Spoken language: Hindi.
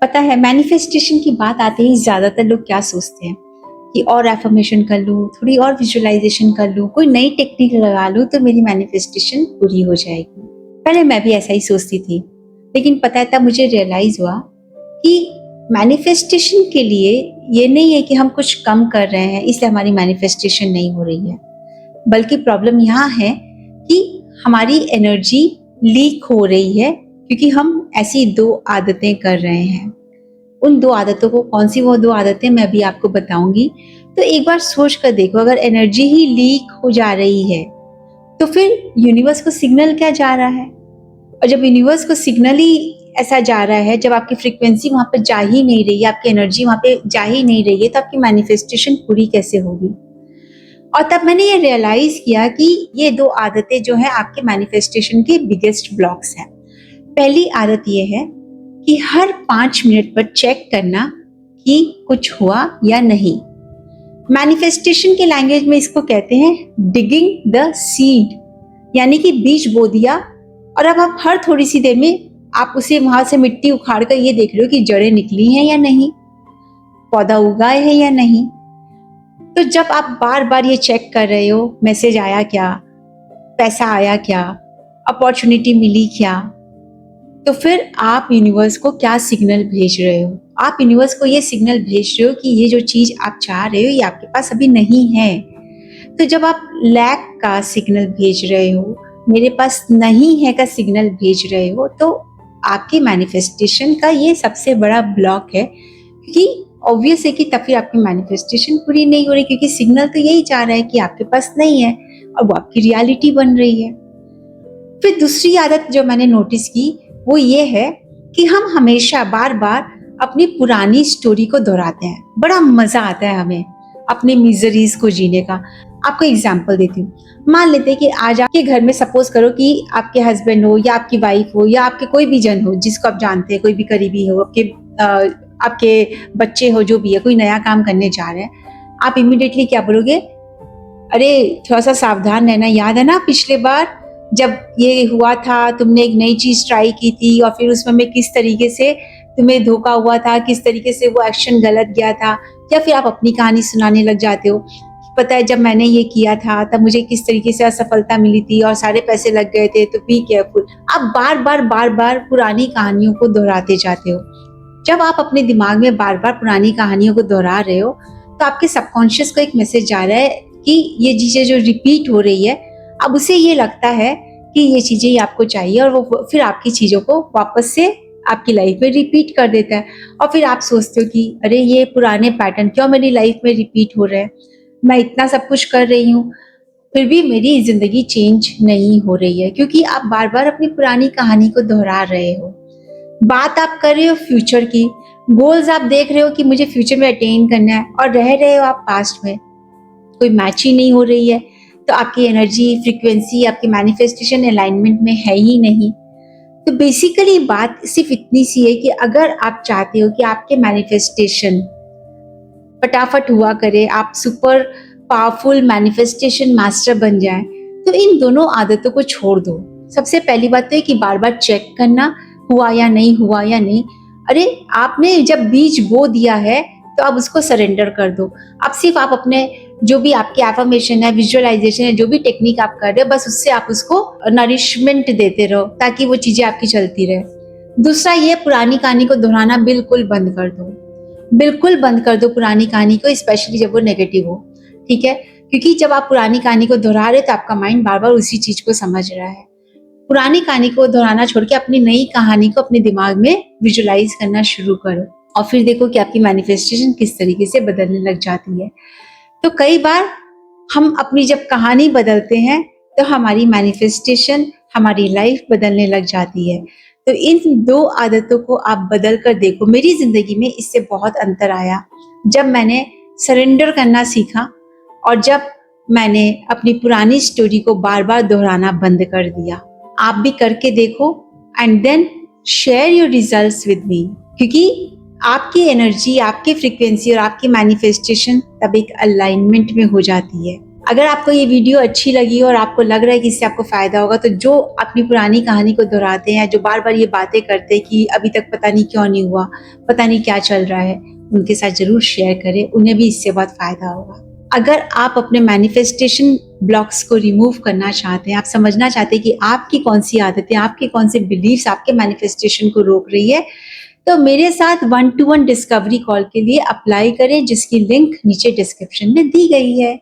पता है, मैनिफेस्टेशन की बात आते ही ज्यादातर लोग क्या सोचते हैं कि और एफर्मेशन कर लूँ, थोड़ी और विजुअलाइजेशन कर लूँ, कोई नई टेक्निक लगा लूँ तो मेरी मैनिफेस्टेशन पूरी हो जाएगी। पहले मैं भी ऐसा ही सोचती थी, लेकिन पता है तब मुझे रियलाइज हुआ कि मैनिफेस्टेशन के लिए ये नहीं है कि हम कुछ कम कर रहे हैं इसलिए हमारी मैनिफेस्टेशन नहीं हो रही है, बल्कि प्रॉब्लम यहाँ है कि हमारी एनर्जी लीक हो रही है क्योंकि हम ऐसी दो आदतें कर रहे हैं। उन दो आदतों को, कौन सी वो दो आदतें मैं भी आपको बताऊंगी। तो एक बार सोच कर देखो, अगर एनर्जी ही लीक हो जा रही है तो फिर यूनिवर्स को सिग्नल क्या जा रहा है? और जब यूनिवर्स को सिग्नल ही ऐसा जा रहा है, जब आपकी फ्रीक्वेंसी वहां पर जा ही नहीं रही है, आपकी एनर्जी वहां पे जा ही नहीं रही है, तो आपकी मैनिफेस्टेशन पूरी कैसे होगी? और तब मैंने ये रियलाइज किया कि ये दो आदतें जो है आपके मैनिफेस्टेशन के बिगेस्ट ब्लॉक्स हैं। पहली आदत ये है कि हर 5 मिनट पर चेक करना कि कुछ हुआ या नहीं। मैनिफेस्टेशन के लैंग्वेज में इसको कहते हैं डिगिंग द सीड, यानी कि बीज बो दिया और अब आप हर थोड़ी सी देर में आप उसे वहां से मिट्टी उखाड़ कर ये देख रहे हो कि जड़ें निकली हैं या नहीं, पौधा उगा है या नहीं। तो जब आप बार बार ये चेक कर रहे हो, मैसेज आया क्या, पैसा आया क्या, अपॉर्चुनिटी मिली क्या, तो फिर आप यूनिवर्स को क्या सिग्नल भेज रहे हो? आप यूनिवर्स को ये सिग्नल भेज रहे हो कि ये जो चीज आप चाह रहे हो ये आपके पास अभी नहीं है। तो जब आप लैक का सिग्नल भेज रहे हो, मेरे पास नहीं है का सिग्नल भेज रहे हो, तो आपकी मैनिफेस्टेशन का ये सबसे बड़ा ब्लॉक है, क्योंकि ऑब्वियस है कि तब फिर आपकी मैनिफेस्टेशन पूरी नहीं हो रही, क्योंकि सिग्नल तो यही चाह रहा है कि आपके पास नहीं है और वो आपकी रियलिटी बन रही है। फिर दूसरी आदत जो मैंने नोटिस की वो ये है कि हम हमेशा बार बार अपनी पुरानी स्टोरी को दोहराते हैं। बड़ा मजा आता है हमें अपनी मिजरीज को जीने का। आपको एग्जांपल देती हूँ। मान लेते हैं कि आज आपके घर में, सपोज करो कि आपके हस्बैंड हो या आपकी वाइफ हो या आपके कोई भी जन हो जिसको आप जानते हैं, कोई भी करीबी हो, आपके बच्चे हो, जो भी है, कोई नया काम करने जा रहे हैं। आप इमीडिएटली क्या बोलोगे? अरे थोड़ा सा सावधान रहना, याद है ना पिछले बार जब ये हुआ था, तुमने एक नई चीज ट्राई की थी और फिर उसमें मैं किस तरीके से तुम्हें धोखा हुआ था, किस तरीके से वो एक्शन गलत गया था। या फिर आप अपनी कहानी सुनाने लग जाते हो, पता है जब मैंने ये किया था तब मुझे किस तरीके से असफलता मिली थी और सारे पैसे लग गए थे, तो बी केयरफुल। आप बार बार पुरानी कहानियों को दोहराते जाते हो। जब आप अपने दिमाग में बार बार पुरानी कहानियों को दोहरा रहे हो तो आपके सबकॉन्शियस को एक मैसेज जा रहा है कि ये चीजें जो रिपीट हो रही है, अब उसे ये लगता है कि ये चीजें ही आपको चाहिए और वो फिर आपकी चीजों को वापस से आपकी लाइफ में रिपीट कर देता है। और फिर आप सोचते हो कि अरे ये पुराने पैटर्न क्यों मेरी लाइफ में रिपीट हो रहे हैं, मैं इतना सब कुछ कर रही हूँ फिर भी मेरी जिंदगी चेंज नहीं हो रही है, क्योंकि आप बार बार अपनी पुरानी कहानी को दोहरा रहे हो। बात आप कर रहे हो फ्यूचर की, गोल्स आप देख रहे हो कि मुझे फ्यूचर में अटेन करना है, और रह रहे हो आप पास्ट में। कोई मैच ही नहीं हो रही है, तो आपकी एनर्जी, फ्रीक्वेंसी, आपकी मैनिफेस्टेशन अलाइनमेंट में है ही नहीं। तो बेसिकली बात सिर्फ इतनी सी है कि अगर आप चाहते हो कि आपके मैनिफेस्टेशन फटाफट हुआ करे, आप सुपर पावरफुल मैनिफेस्टेशन मास्टर बन जाए, तो इन दोनों आदतों को छोड़ दो। सबसे पहली बात तो है कि बार बार चेक करना हुआ या नहीं, हुआ या नहीं। अरे आपने जब बीज बो दिया है तो अब उसको सरेंडर कर दो। अब सिर्फ आप अपने जो भी आपकी एफर्मेशन है, विजुअलाइजेशन है, जो भी टेक्निक आप कर रहे हो, बस उससे आप उसको नरिशमेंट देते रहो ताकि वो चीजें आपकी चलती रहे। दूसरा, ये पुरानी कहानी को दोहराना बिल्कुल बंद कर दो। बिल्कुल बंद कर दो पुरानी कहानी को, स्पेशली जब वो नेगेटिव हो। ठीक है, क्योंकि जब आप पुरानी कहानी को दोहरा रहे हो तो आपका माइंड बार बार उसी चीज को समझ रहा है। पुरानी कहानी को दोहराना छोड़ के अपनी नई कहानी को अपने दिमाग में विजुअलाइज करना शुरू करो, और फिर देखो कि आपकी मैनिफेस्टेशन किस तरीके से बदलने लग जाती है। तो कई बार हम अपनी जब कहानी बदलते हैं तो हमारी मैनिफेस्टेशन, हमारी लाइफ बदलने लग जाती है। तो इन दो आदतों को आप बदल कर देखो। मेरी जिंदगी में इससे बहुत अंतर आया जब मैंने सरेंडर करना सीखा और जब मैंने अपनी पुरानी स्टोरी को बार बार दोहराना बंद कर दिया। आप भी करके देखो and then share your results with me, क्योंकि आपकी एनर्जी, आपकी फ्रीक्वेंसी और आपकी मैनिफेस्टेशन तब एक अलाइनमेंट में हो जाती है। अगर आपको ये वीडियो अच्छी लगी और आपको लग रहा है कि इससे आपको फ़ायदा होगा, तो जो अपनी पुरानी कहानी को दोहराते हैं, जो बार-बार ये बातें करते हैं कि अभी तक पता नहीं क्यों नहीं हुआ, पता नहीं क्या चल रहा है, उनके साथ ज़रूर शेयर करें, उन्हें भी इससे बहुत फ़ायदा होगा। अगर आप अपने मैनिफेस्टेशन ब्लॉक्स को रिमूव करना चाहते हैं, आप समझना चाहते हैं कि आपकी कौन-सी आदतें, आपके कौन से बिलीफ्स आपके मैनिफेस्टेशन को रोक रही है, तो मेरे साथ 1 to 1 डिस्कवरी कॉल के लिए अप्लाई करें, जिसकी लिंक नीचे डिस्क्रिप्शन में दी गई है।